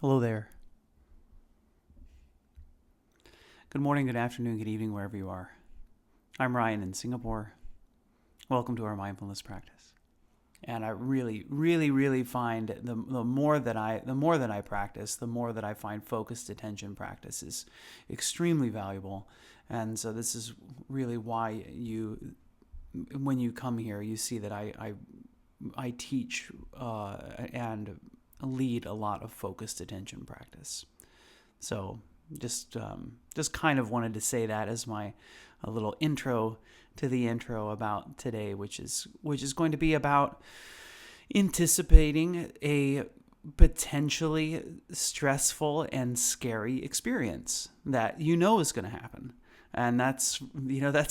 Hello there. Good morning, good afternoon, good evening, wherever you are. I'm Ryan in Singapore. Welcome to our mindfulness practice. And I really find the more that I practice, the more that I find focused attention practice is extremely valuable. And so this is really why when you come here, you see that I teach and lead a lot of focused attention practice. So just kind of wanted to say that as a little intro to the intro about today, which is going to be about anticipating a potentially stressful and scary experience that is going to happen. And that's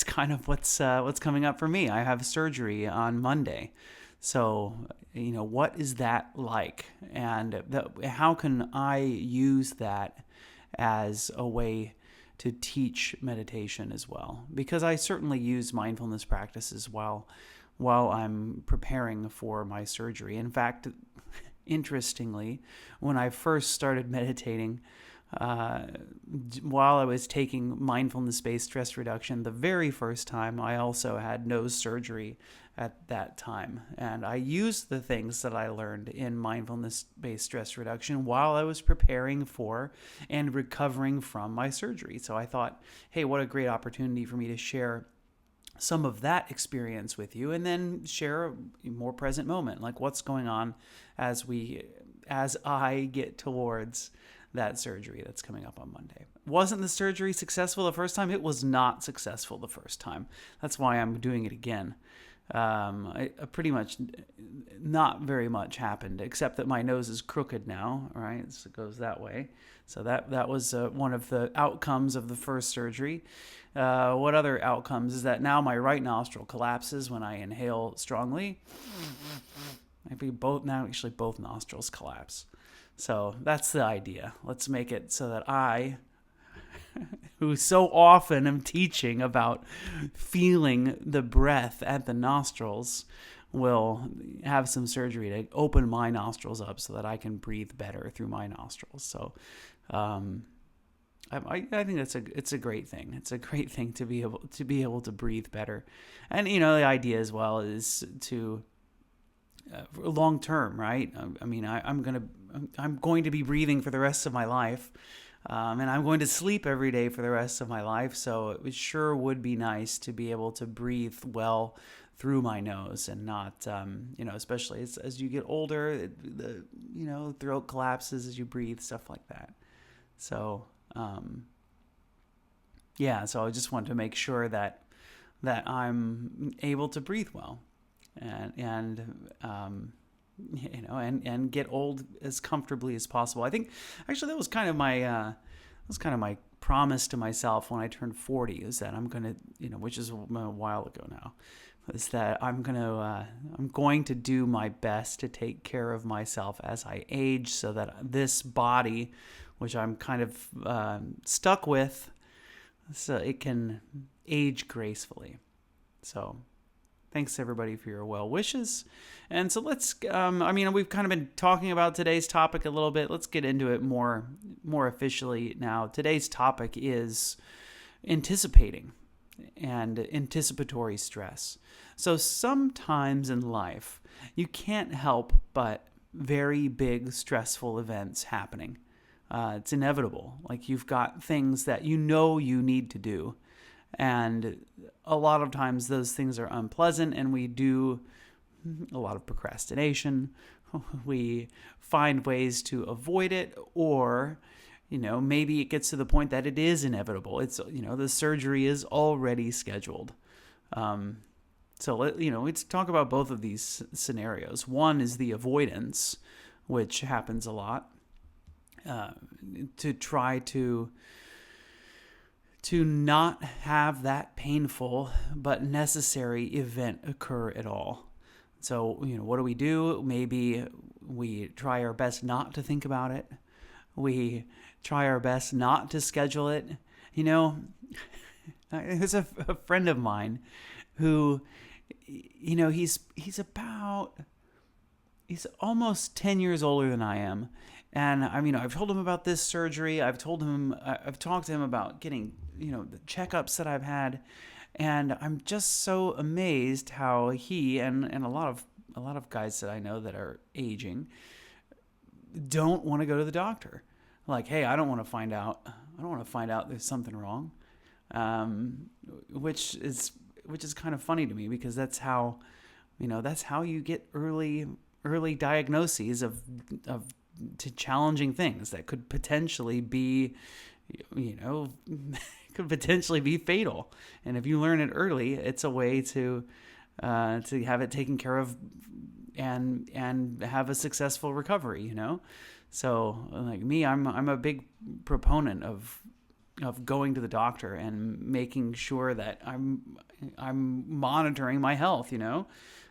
kind of what's coming up for me. I have surgery on Monday. So, what is that like? And how can I use that as a way to teach meditation as well? Because I certainly use mindfulness practices while I'm preparing for my surgery. In fact, interestingly, when I first started meditating, while I was taking mindfulness-based stress reduction the very first time, I also had nose surgery at that time. And I used the things that I learned in mindfulness-based stress reduction while I was preparing for and recovering from my surgery. So I thought, hey, what a great opportunity for me to share some of that experience with you and then share a more present moment, like what's going on as I get towards that surgery that's coming up on Monday. Wasn't the surgery successful the first time? It was not successful the first time. That's why I'm doing it again. I pretty much not very much happened, except that my nose is crooked now, right? So it goes that way. So that was one of the outcomes of the first surgery. What other outcomes is that now my right nostril collapses when I inhale strongly. Maybe both nostrils collapse. So that's the idea. Let's make it so that I, who so often am teaching about feeling the breath at the nostrils, will have some surgery to open my nostrils up so that I can breathe better through my nostrils. So I think it's a great thing. It's a great thing to be able to breathe better. And the idea as well is to long term, right? I mean, I'm going to be breathing for the rest of my life, and I'm going to sleep every day for the rest of my life. So it sure would be nice to be able to breathe well through my nose and not, especially as you get older, the throat collapses as you breathe, stuff like that. So, so I just want to make sure that I'm able to breathe well. And get old as comfortably as possible. I think actually that was kind of my promise to myself when I turned 40, is that I'm gonna, which is a while ago now, is that I'm going to do my best to take care of myself as I age, so that this body, which I'm kind of stuck with, so it can age gracefully. So thanks everybody for your well wishes. And so let's, we've kind of been talking about today's topic a little bit. Let's get into it more officially now. Today's topic is anticipating and anticipatory stress. So sometimes in life, you can't help but very big stressful events happening. It's inevitable. Like, you've got things that you need to do. And a lot of times those things are unpleasant, and we do a lot of procrastination. We find ways to avoid it, or, maybe it gets to the point that it is inevitable. It's, the surgery is already scheduled. So let's talk about both of these scenarios. One is the avoidance, which happens a lot, to try to not have that painful but necessary event occur at all. So, what do? Maybe we try our best not to think about it. We try our best not to schedule it. There's a friend of mine who, he's almost 10 years older than I am. And I mean, I've told him about this surgery. I've talked to him about getting, the checkups that I've had. And I'm just so amazed how he and a lot of guys that I know that are aging don't want to go to the doctor. Like, hey, I don't want to find out. I don't want to find out there's something wrong. Um, which is kind of funny to me because that's how you get early diagnoses of to challenging things that could potentially be, you know, could potentially be fatal. And if you learn it early, it's a way to have it taken care of and have a successful recovery. So like me, I'm a big proponent of going to the doctor and making sure that I'm monitoring my health.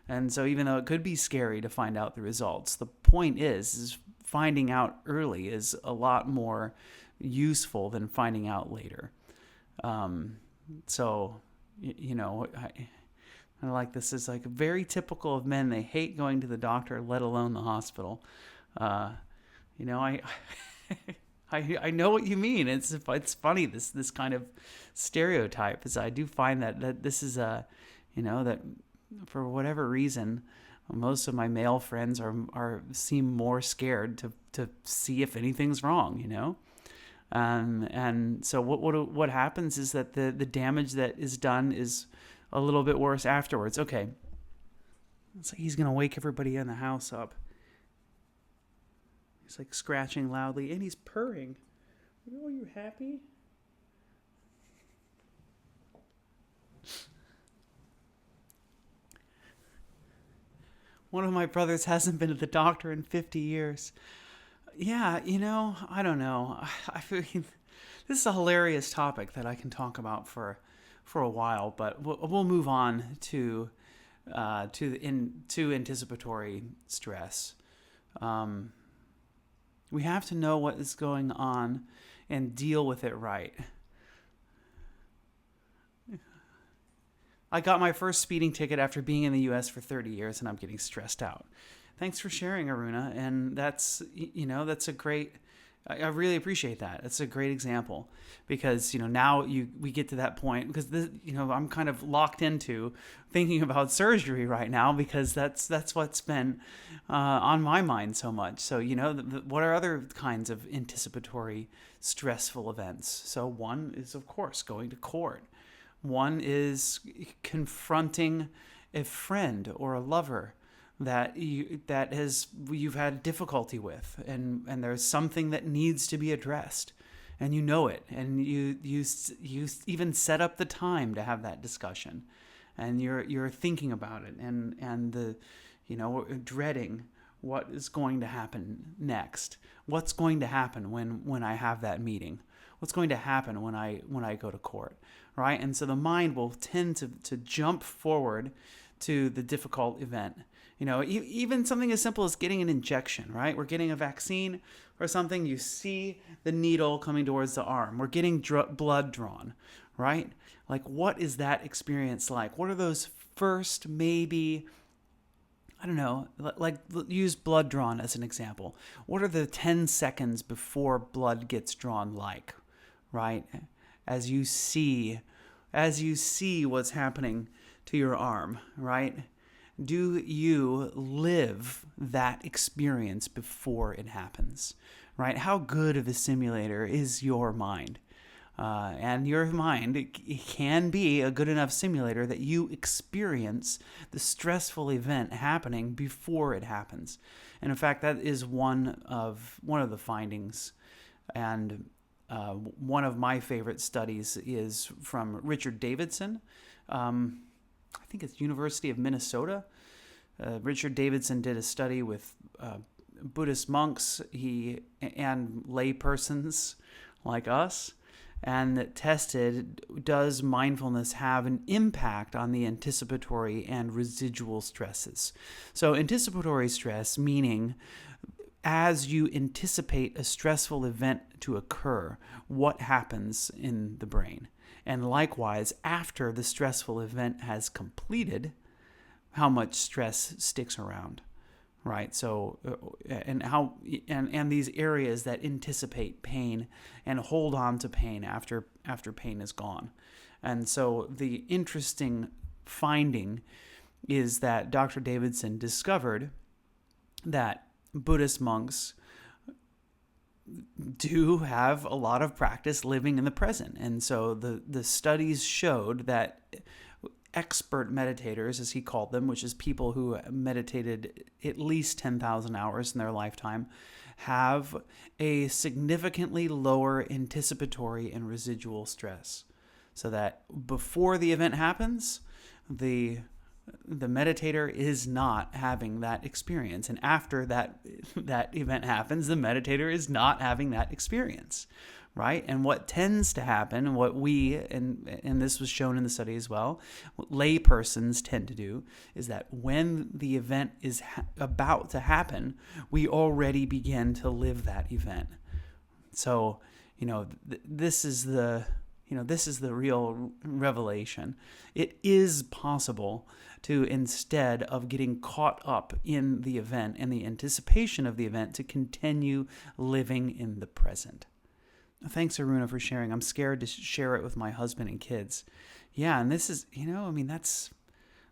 And so even though it could be scary to find out the results, the point is finding out early is a lot more useful than finding out later. So, I like this is like very typical of men. They hate going to the doctor, let alone the hospital. Uh, I I know what you mean. It's funny this kind of stereotype. Is I do find that this is that for whatever reason, most of my male friends are seem more scared to see if anything's wrong. And so what happens is that the damage that is done is a little bit worse afterwards. Okay, it's like he's gonna wake everybody in the house up. He's like scratching loudly and he's purring. Are you happy? One of my brothers hasn't been to the doctor in 50 years. Yeah, I don't know. I feel this is a hilarious topic that I can talk about for a while, but we'll move on to anticipatory stress. We have to know what is going on and deal with it right. I got my first speeding ticket after being in the U.S. for 30 years, and I'm getting stressed out. Thanks for sharing, Aruna. And that's a great. I really appreciate that. It's a great example because now we get to that point because I'm kind of locked into thinking about surgery right now because that's what's been on my mind so much. So what are other kinds of anticipatory stressful events? So one is of course going to court. One is confronting a friend or a lover that you've had difficulty with, and there's something that needs to be addressed, and you know it, and you even set up the time to have that discussion, and you're thinking about it, and the dreading what is going to happen next. What's going to happen when I have that meeting? What's going to happen when I go to court, right? And so the mind will tend to jump forward to the difficult event. Even something as simple as getting an injection, right? We're getting a vaccine or something. You see the needle coming towards the arm. We're getting blood drawn, right? Like, what is that experience like? What are those first, maybe, I don't know, like use blood drawn as an example. What are the 10 seconds before blood gets drawn like, right? As you see what's happening to your arm, right? Do you live that experience before it happens, right? How good of a simulator is your mind? And your mind can be a good enough simulator that you experience the stressful event happening before it happens. And in fact, that is one of the findings. And one of my favorite studies is from Richard Davidson. I think it's University of Minnesota. Richard Davidson did a study with Buddhist monks and lay persons like us, and that tested, does mindfulness have an impact on the anticipatory and residual stresses? So anticipatory stress, meaning as you anticipate a stressful event to occur, what happens in the brain? And likewise, after the stressful event has completed, how much stress sticks around, right? So, and how, and these areas that anticipate pain and hold on to pain after pain is gone. And so the interesting finding is that Dr. Davidson discovered that Buddhist monks do have a lot of practice living in the present. And so the studies showed that expert meditators, as he called them, which is people who meditated at least 10,000 hours in their lifetime, have a significantly lower anticipatory and residual stress. So that before the event happens, the meditator is not having that experience, and after that event happens, the meditator is not having that experience, right? And what tends to happen, what we, and this was shown in the study as well, what lay persons tend to do is that when the event is about to happen, we already begin to live that event. So, this is the real revelation. It is possible to, instead of getting caught up in the event and the anticipation of the event, to continue living in the present. Thanks, Aruna, for sharing. I'm scared to share it with my husband and kids. Yeah, and this is,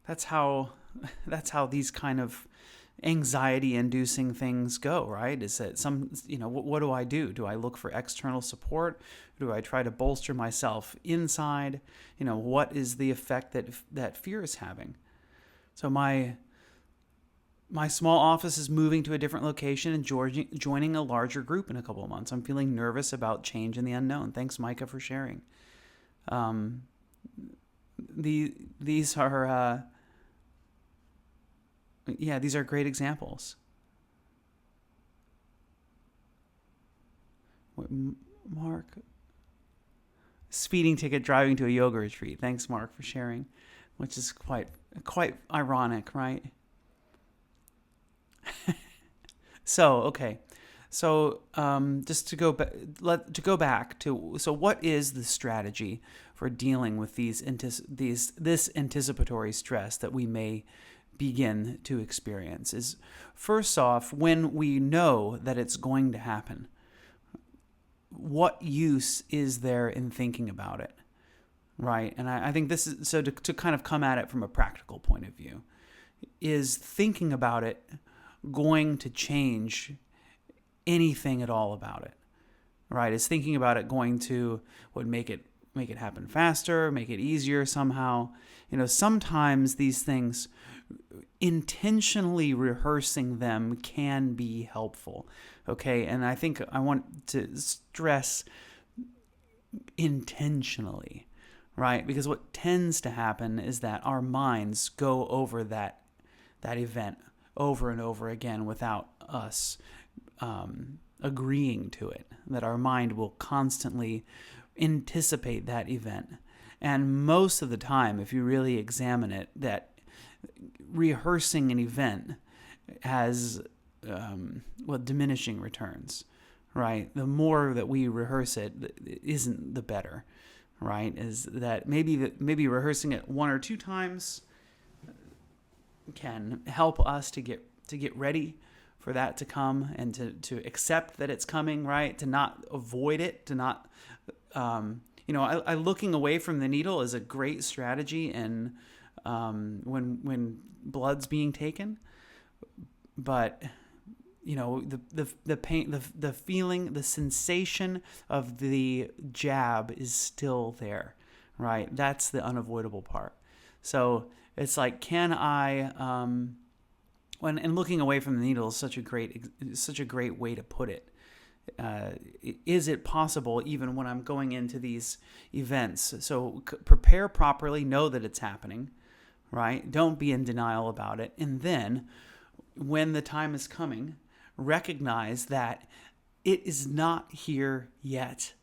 that's how these kind of anxiety-inducing things go, right? Is that what do I do? Do I look for external support? Do I try to bolster myself inside? What is the effect that fear is having? So my small office is moving to a different location and joining a larger group in a couple of months. I'm feeling nervous about change and the unknown. Thanks, Micah, for sharing. These are great examples. Mark, speeding ticket driving to a yoga retreat. Thanks, Mark, for sharing, which is quite ironic, right? So just to go back to, so what is the strategy for dealing with this anticipatory stress that we may begin to experience? Is, first off, when we know that it's going to happen, what use is there in thinking about it, right? And I think this is, so to kind of come at it from a practical point of view, is thinking about it going to change anything at all about it, right? Is thinking about it going to make it happen faster, make it easier somehow? Sometimes these things, intentionally rehearsing them can be helpful, okay? And I think I want to stress intentionally, right? Because what tends to happen is that our minds go over that event over and over again without us agreeing to it, that our mind will constantly anticipate that event. And most of the time, if you really examine it, that rehearsing an event has diminishing returns, right? The more that we rehearse it, isn't the better, right? Is that maybe rehearsing it one or two times can help us to get ready for that to come, and to accept that it's coming, right? To not avoid it, to not, looking away from the needle is a great strategy, and when blood's being taken, but the pain, the feeling, the sensation of the jab is still there, right? That's the unavoidable part. So it's like, can I, and looking away from the needle is such a great way to put it. Is it possible, even when I'm going into these events? So prepare properly, know that it's happening, right? Don't be in denial about it. And then when the time is coming, recognize that it is not here yet,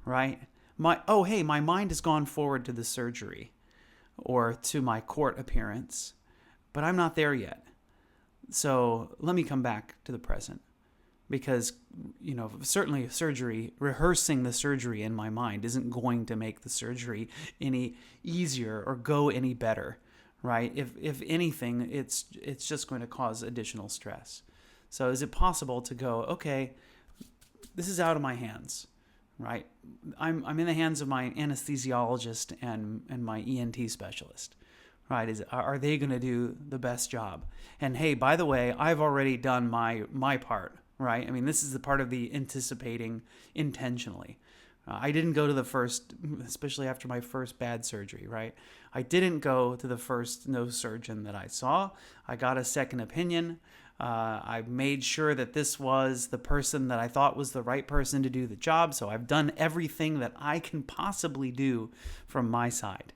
right? My mind has gone forward to the surgery or to my court appearance, but I'm not there yet. So let me come back to the present, because, certainly rehearsing the surgery in my mind isn't going to make the surgery any easier or go any better, right? If anything, it's just going to cause additional stress. So is it possible to go, okay, this is out of my hands, right? I'm in the hands of my anesthesiologist and my ENT specialist, right? Are they going to do the best job? And hey, by the way, I've already done my part, right? I mean, this is the part of the anticipating intentionally. I didn't go to the first, especially after my first bad surgery, right? I didn't go to the first nose surgeon that I saw. I got a second opinion. I made sure that this was the person that I thought was the right person to do the job. So I've done everything that I can possibly do from my side.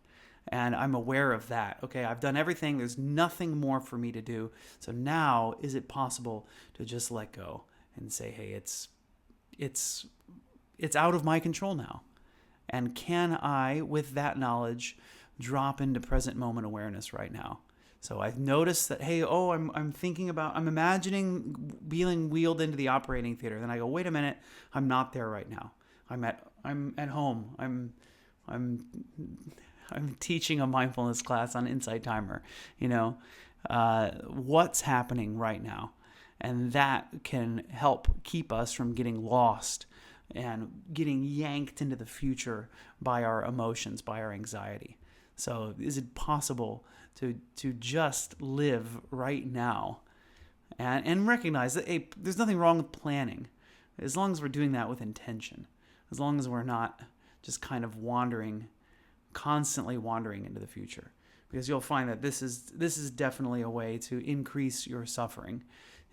And I'm aware of that. Okay, I've done everything. There's nothing more for me to do. So now, is it possible to just let go and say, hey, it's out of my control now? And can I, with that knowledge, drop into present moment awareness right now? So I've noticed that, hey, I'm imagining being wheeled into the operating theater. Then I go, wait a minute, I'm not there right now. I'm at home. I'm teaching a mindfulness class on Insight Timer. What's happening right now? And that can help keep us from getting lost and getting yanked into the future by our emotions, by our anxiety. So is it possible to just live right now and recognize that, hey, there's nothing wrong with planning, as long as we're doing that with intention, as long as we're not just kind of constantly wandering into the future. Because you'll find that this is definitely a way to increase your suffering,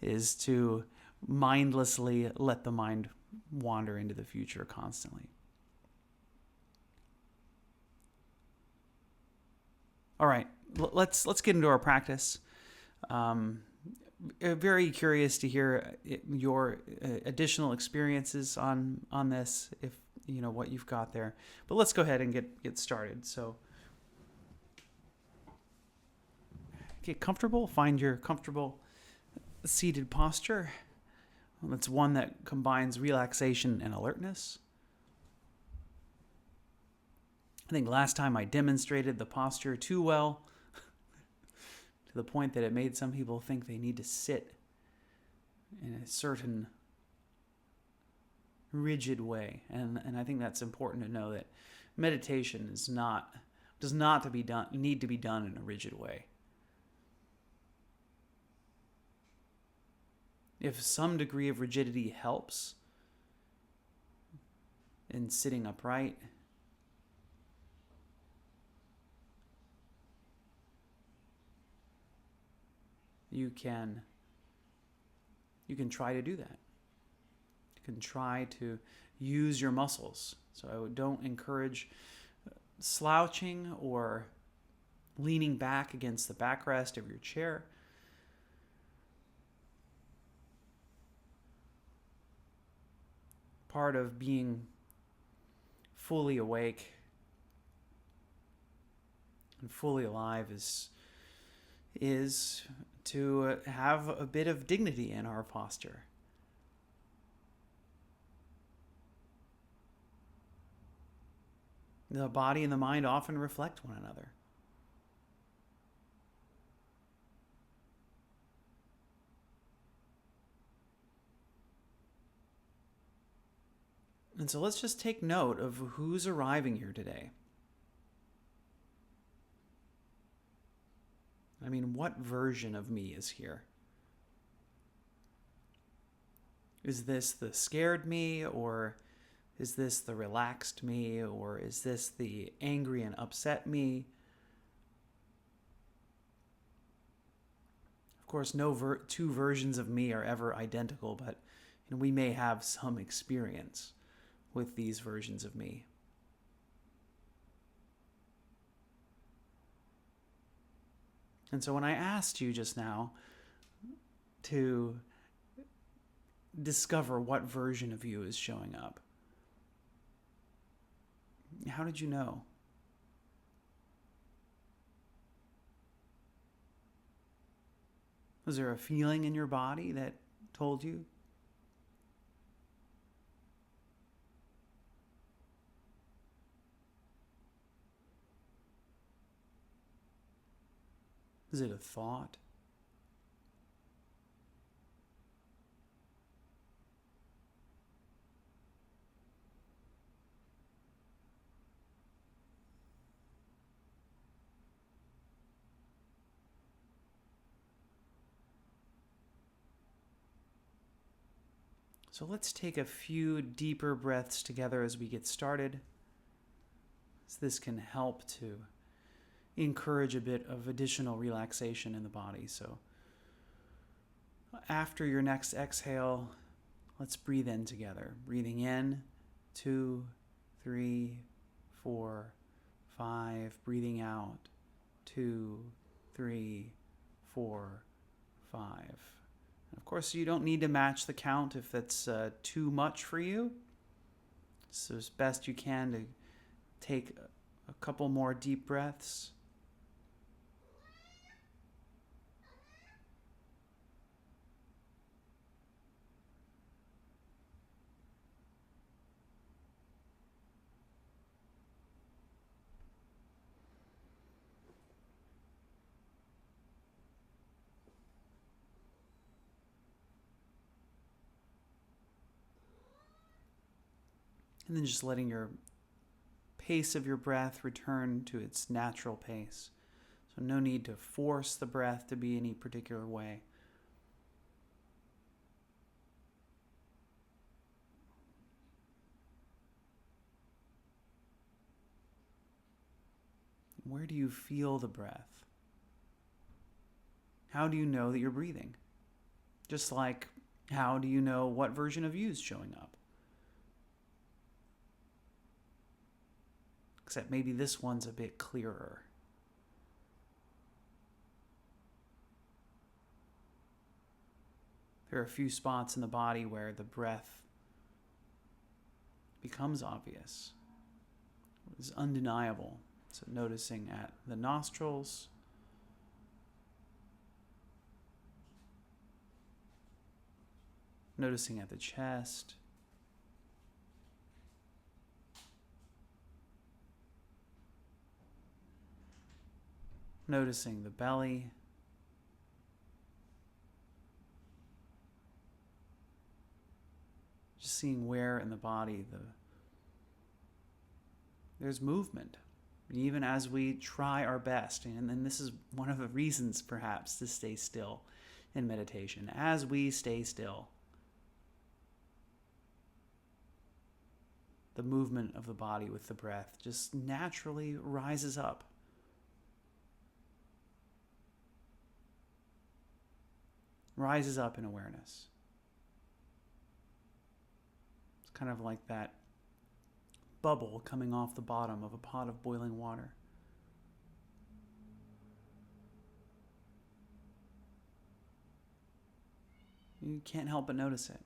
is to mindlessly let the mind wander into the future constantly. All right, let's get into our practice. Very curious to hear your additional experiences on this, if you know what you've got there. But let's go ahead and get started. So get comfortable. Find your comfortable seated posture. It's one that combines relaxation and alertness. I think last time I demonstrated the posture too well, to the point that it made some people think they need to sit in a certain rigid way. And I think that's important to know, that meditation does not need to be done in a rigid way. If some degree of rigidity helps in sitting upright, you can try to do that. You can try to use your muscles. So I don't encourage slouching or leaning back against the backrest of your chair. Part of being fully awake and fully alive is to have a bit of dignity in our posture. The body and the mind often reflect one another. And so let's just take note of who's arriving here today. I mean, what version of me is here? Is this the scared me, or is this the relaxed me, or is this the angry and upset me? Of course, no two versions of me are ever identical, but we may have some experience with these versions of me. And so when I asked you just now to discover what version of you is showing up, how did you know? Was there a feeling in your body that told you? Is it a thought? So let's take a few deeper breaths together as we get started. So this can help to encourage a bit of additional relaxation in the body. So after your next exhale, let's breathe in together. Breathing in, 2, 3, 4, 5. Breathing out, 2, 3, 4, 5. Of course, you don't need to match the count if that's too much for you. So as best you can to take a couple more deep breaths. And then just letting your pace of your breath return to its natural pace. So no need to force the breath to be any particular way. Where do you feel the breath? How do you know that you're breathing? Just like, how do you know what version of you is showing up? Except maybe this one's a bit clearer. There are a few spots in the body where the breath becomes obvious. It's undeniable. So noticing at the nostrils, noticing at the chest, noticing the belly, just seeing where in the body there's movement, even as we try our best. And this is one of the reasons, perhaps, to stay still in meditation. As we stay still, the movement of the body with the breath just naturally rises up. Rises up in awareness. It's kind of like that bubble coming off the bottom of a pot of boiling water. You can't help but notice it.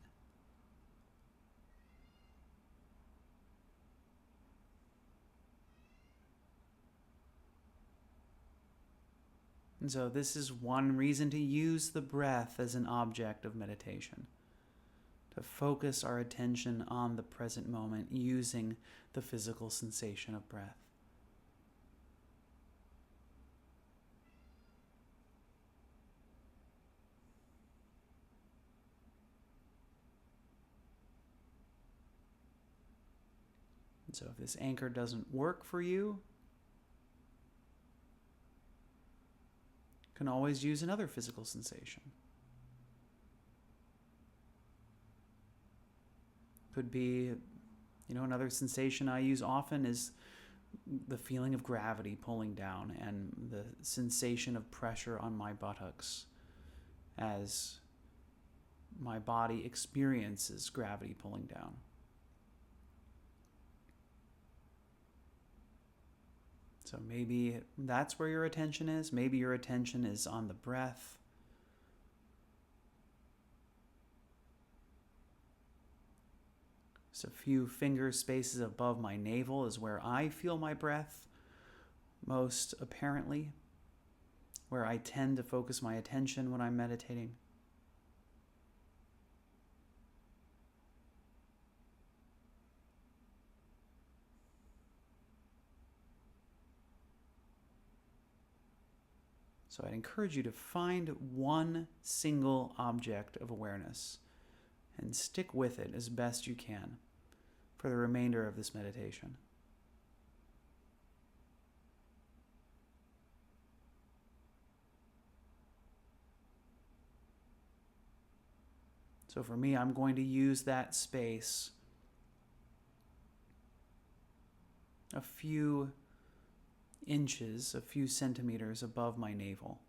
And so this is one reason to use the breath as an object of meditation. To focus our attention on the present moment using the physical sensation of breath. And so if this anchor doesn't work for you, you can always use another physical sensation. Could be, another sensation I use often is the feeling of gravity pulling down and the sensation of pressure on my buttocks as my body experiences gravity pulling down. So maybe that's where your attention is. Maybe your attention is on the breath. So a few finger spaces above my navel is where I feel my breath most apparently, where I tend to focus my attention when I'm meditating. So I'd encourage you to find one single object of awareness and stick with it as best you can for the remainder of this meditation. So for me, I'm going to use that space a few inches, a few centimeters above my navel.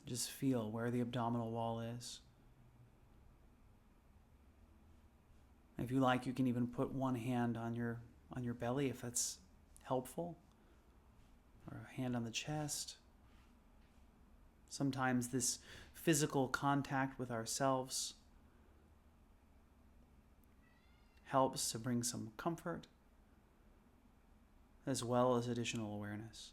Just feel where the abdominal wall is. If you like, you can even put one hand on your belly if that's helpful, or a hand on the chest. Sometimes this physical contact with ourselves helps to bring some comfort as well as additional awareness.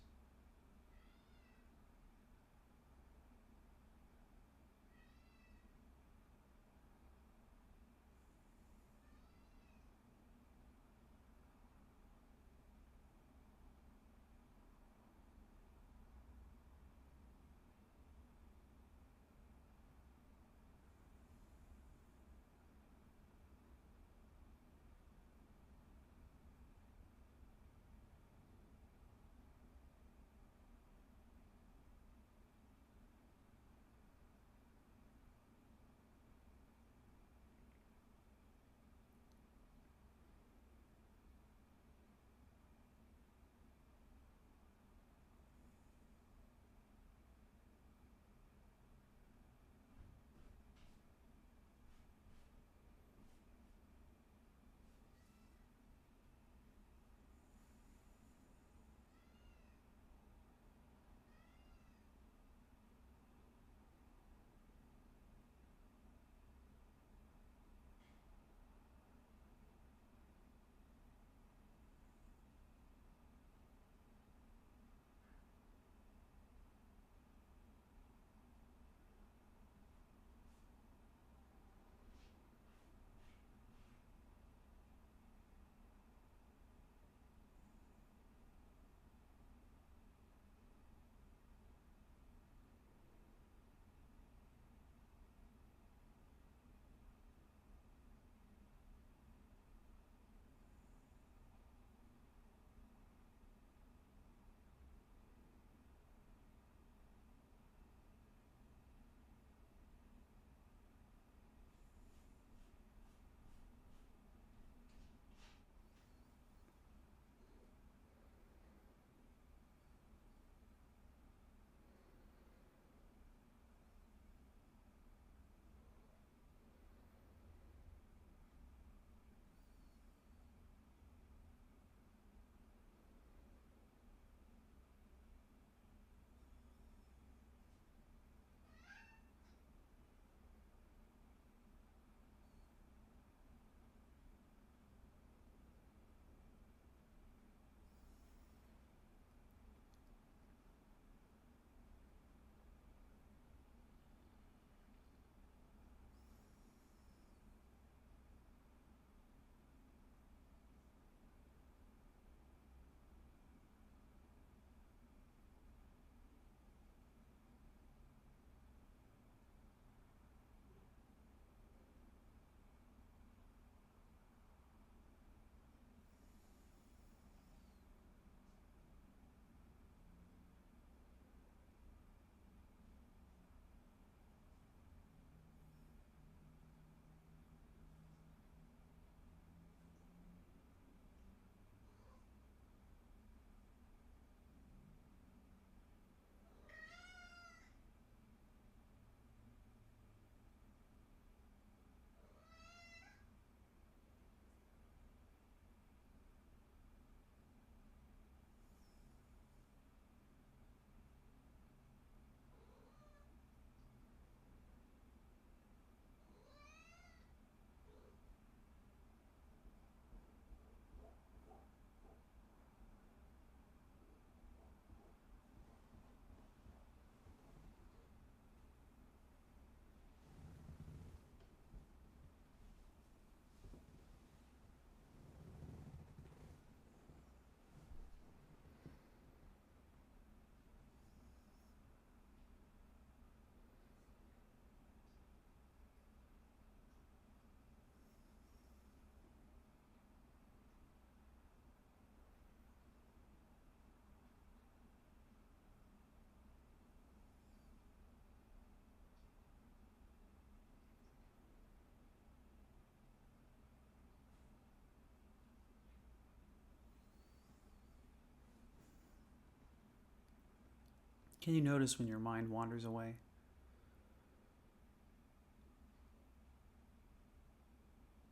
Can you notice when your mind wanders away?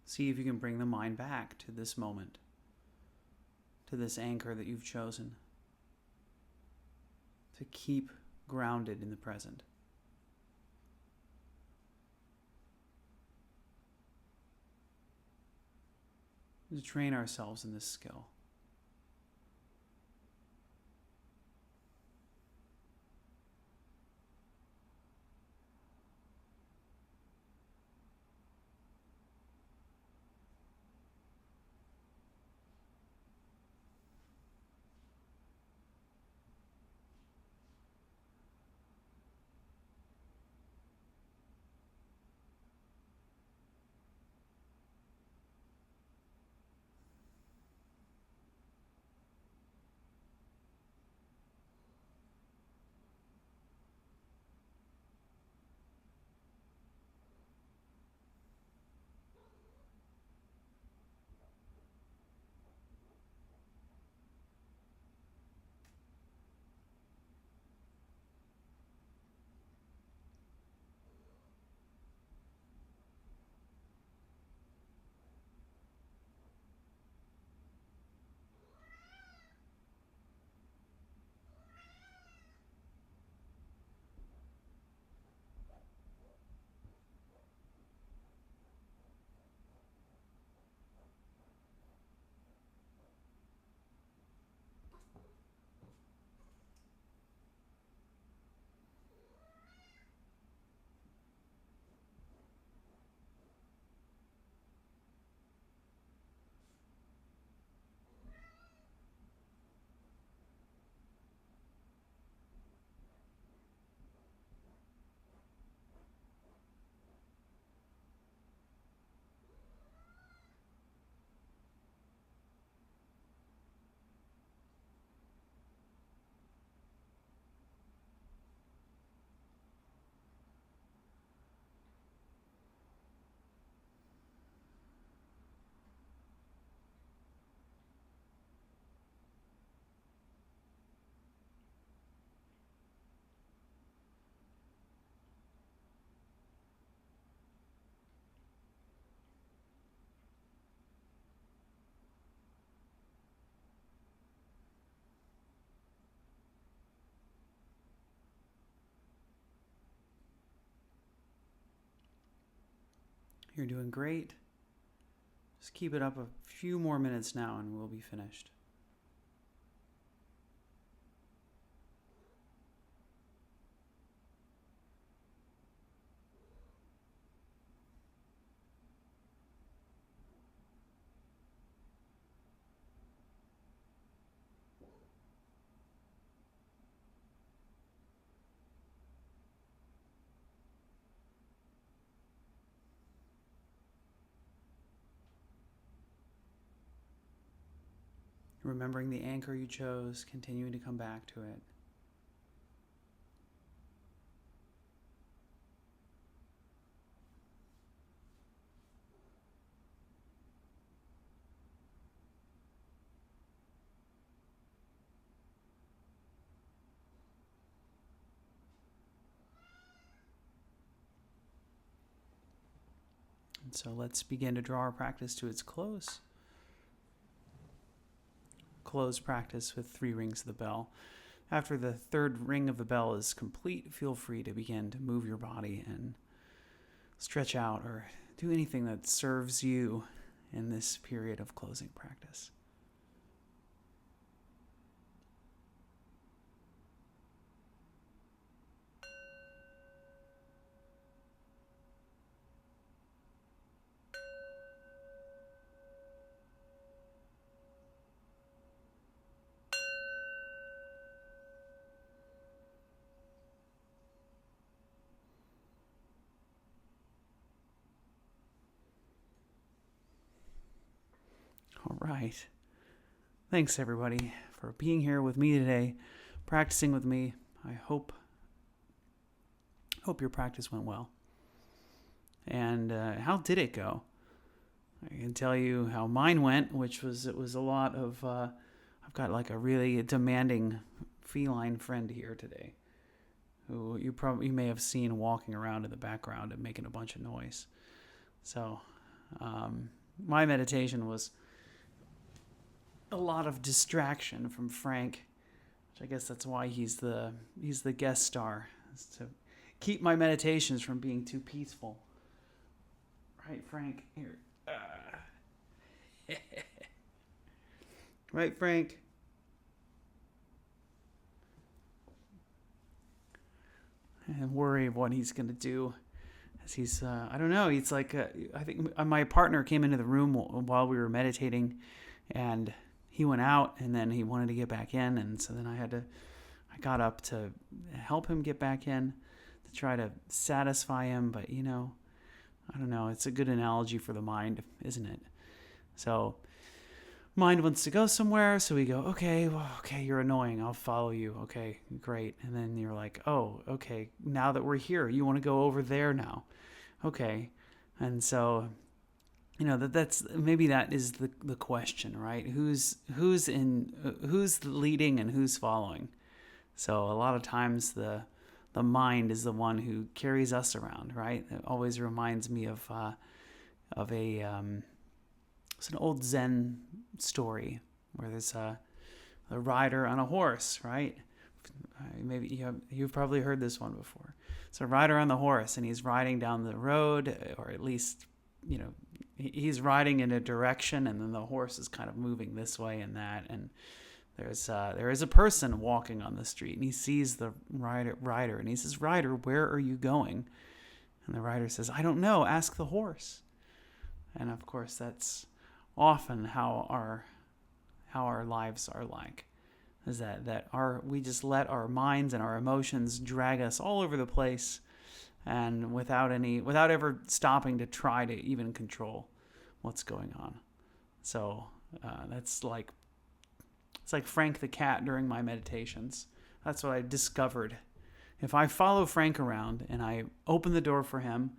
See if you can bring the mind back to this moment, to this anchor that you've chosen, to keep grounded in the present. To train ourselves in this skill. You're doing great. Just keep it up a few more minutes now and we'll be finished. Remembering the anchor you chose, continuing to come back to it. And so let's begin to draw our practice to its close. Close practice with 3 rings of the bell. After the 3rd ring of the bell is complete, feel free to begin to move your body and stretch out or do anything that serves you in this period of closing practice. All right. Thanks, everybody, for being here with me today, practicing with me. I hope your practice went well. And how did it go? I can tell you how mine went, which was it was a lot of. I've got like a really demanding feline friend here today, who you may have seen walking around in the background and making a bunch of noise. So my meditation was a lot of distraction from Frank, which I guess that's why he's the guest star, is to keep my meditations from being too peaceful. Right, Frank? Here. Right, Frank? And worry of what he's going to do. As he's, I don't know, he's like, I think my partner came into the room while we were meditating, and he went out, and then he wanted to get back in, and so then I got up to help him get back in, to try to satisfy him, but I don't know, it's a good analogy for the mind, isn't it? So, mind wants to go somewhere, so we go, okay, you're annoying, I'll follow you, okay, great, and then you're like, oh, okay, now that we're here, you want to go over there now, okay, and so, that's maybe that is the question, right? Who's leading and who's following? So a lot of times the mind is the one who carries us around, right? It always reminds me of it's an old Zen story where there's a rider on a horse, right? Maybe you've probably heard this one before. It's a rider on the horse, and he's riding down the road, or at least, he's riding in a direction, and then the horse is kind of moving this way and that, and there is a person walking on the street, and he sees the rider, and he says, "Rider, where are you going?" And the rider says, "I don't know. Ask the horse." And of course, that's often how our lives are like, is that we just let our minds and our emotions drag us all over the place, and without ever stopping to try to even control what's going on. So it's like Frank the cat during my meditations. That's what I discovered. If I follow Frank around and I open the door for him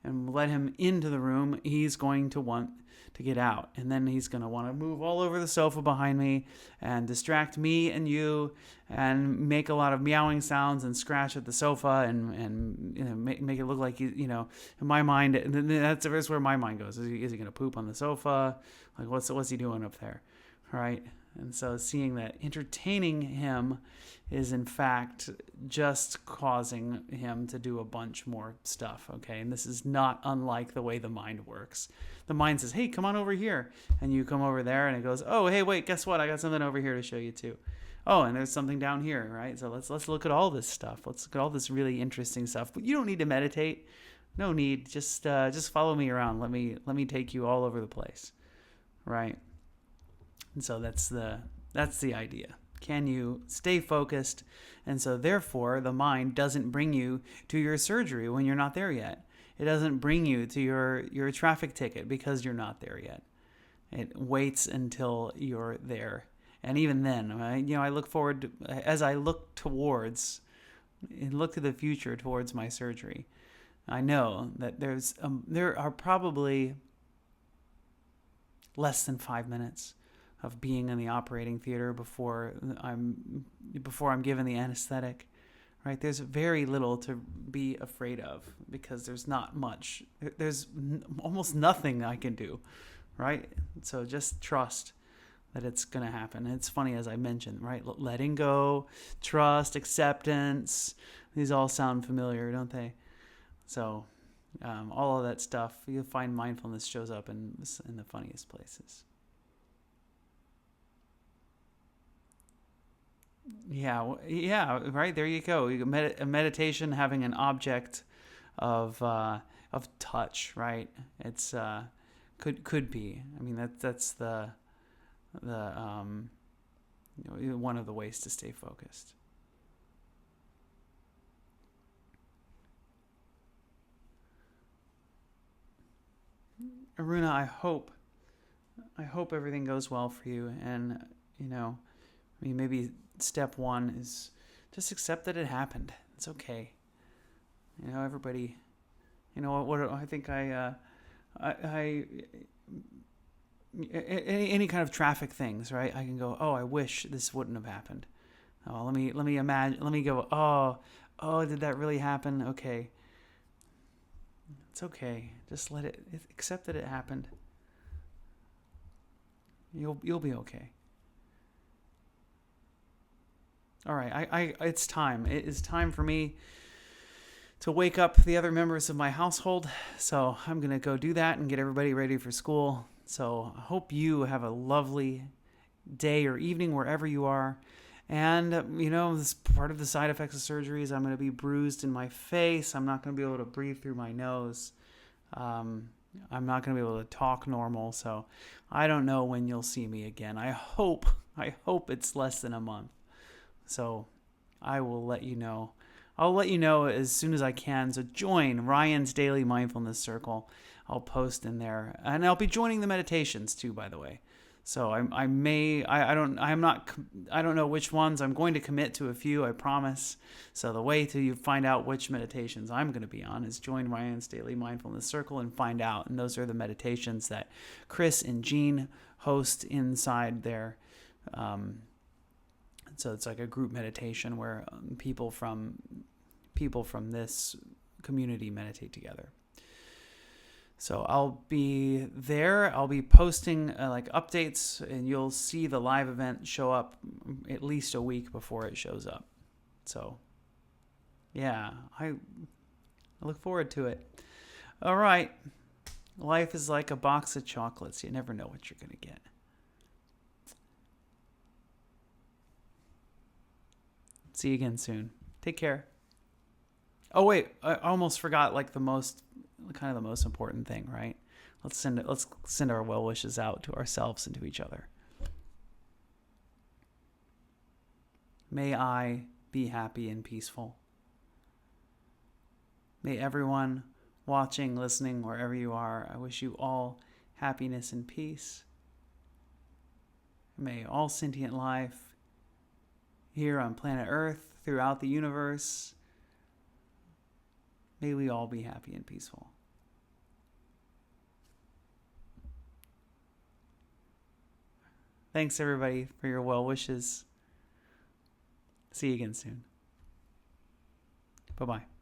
and let him into the room, he's going to want to get out. And then he's going to want to move all over the sofa behind me and distract me and you and make a lot of meowing sounds and scratch at the sofa and make it look like, in my mind, that's where my mind goes. Is he going to poop on the sofa? Like, what's he doing up there? Right? And so seeing that entertaining him is in fact just causing him to do a bunch more stuff, okay? And this is not unlike the way the mind works. The mind says, "Hey, come on over here." And you come over there and it goes, "Oh, hey, wait, guess what? I got something over here to show you too. Oh, and there's something down here, right? So let's look at all this stuff. Let's look at all this really interesting stuff. But you don't need to meditate. No need. Just follow me around. Let me take you all over the place." Right? And so that's the idea. Can you stay focused? And so therefore, the mind doesn't bring you to your surgery when you're not there yet. It doesn't bring you to your traffic ticket because you're not there yet. It waits until you're there. And even then, I look forward to, as I look to the future towards my surgery. I know that there are probably less than 5 minutes of being in the operating theater before I'm given the anesthetic, right? There's very little to be afraid of because there's not much. There's almost nothing I can do, right? So just trust that it's going to happen. And it's funny, as I mentioned, right? Letting go, trust, acceptance. These all sound familiar, don't they? So all of that stuff, you'll find mindfulness shows up in the funniest places. Yeah, right. There you go. A meditation having an object of touch, right? It's could be. I mean, that's the one of the ways to stay focused. Aruna, I hope everything goes well for you, and maybe step one is just accept that it happened. It's okay. Everybody. What I think any kind of traffic things, right? I can go, oh, I wish this wouldn't have happened. Oh, let me imagine. Let me go, oh, Oh, did that really happen? Okay. It's okay. Just accept that it happened. You'll be okay. All right. It's time. It is time for me to wake up the other members of my household. So I'm going to go do that and get everybody ready for school. So I hope you have a lovely day or evening wherever you are. And, this part of the side effects of surgery is I'm going to be bruised in my face. I'm not going to be able to breathe through my nose. I'm not going to be able to talk normal. So I don't know when you'll see me again. I hope it's less than a month. So I will let you know. I'll let you know as soon as I can. So join Ryan's Daily Mindfulness Circle. I'll post in there, and I'll be joining the meditations too, by the way. So I don't know which ones. I'm going to commit to a few, I promise. So the way to find out which meditations I'm going to be on is join Ryan's Daily Mindfulness Circle and find out. And those are the meditations that Chris and Jean host inside there. So it's like a group meditation where people from this community meditate together. So I'll be there. I'll be posting like updates, and you'll see the live event show up at least a week before it shows up. So yeah, I look forward to it. All right. Life is like a box of chocolates. You never know what you're going to get. See you again soon. Take care. Oh wait, I almost forgot like the most important thing, right? Let's send our well wishes out to ourselves and to each other. May I be happy and peaceful. May everyone watching, listening, wherever you are, I wish you all happiness and peace. May all sentient life here on planet Earth, throughout the universe, may we all be happy and peaceful. Thanks, everybody, for your well wishes. See you again soon. Bye-bye.